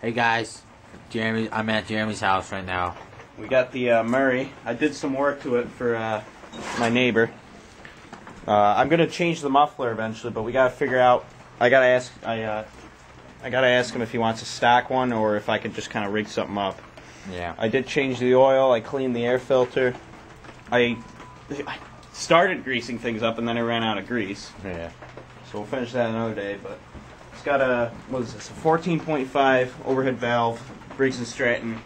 Hey guys, I'm at Jeremy's house right now. We got the Murray. I did some work to it for my neighbor. I'm gonna change the muffler eventually, but we gotta figure out. I gotta ask him if he wants a stock one or if I could just kind of rig something up. Yeah. I did change the oil. I cleaned the air filter. I started greasing things up and then I ran out of grease. Yeah. So we'll finish that another day. But it's got a what is this? A 14.5 overhead valve, Briggs & Stratton,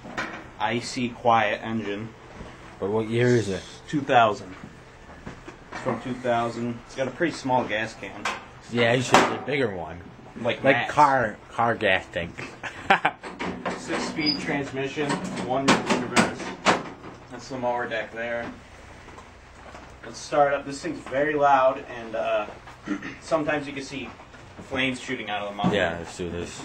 IC quiet engine. But what year is it? 2000. It's from 2000. It's got a pretty small gas can. Yeah, you should get a bigger one. Like car gas tank. 6-speed transmission, 1 reverse. That's the mower deck there. Let's start up. This thing's very loud, and sometimes you can see flames shooting out of the muffler. Yeah, let's do this.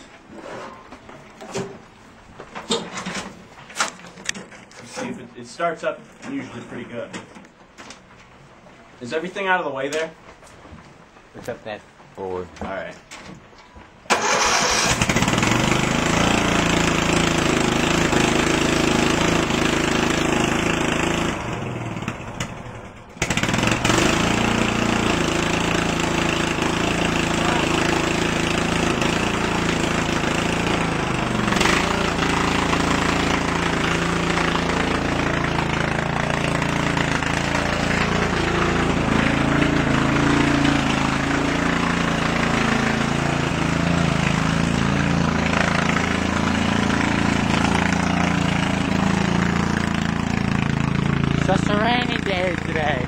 Let's see if it starts up usually pretty good. Is everything out of the way there? Except that forward. All right. It's a rainy day today.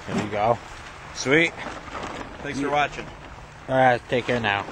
There you go. Sweet. Thanks for watching. Alright, take care now.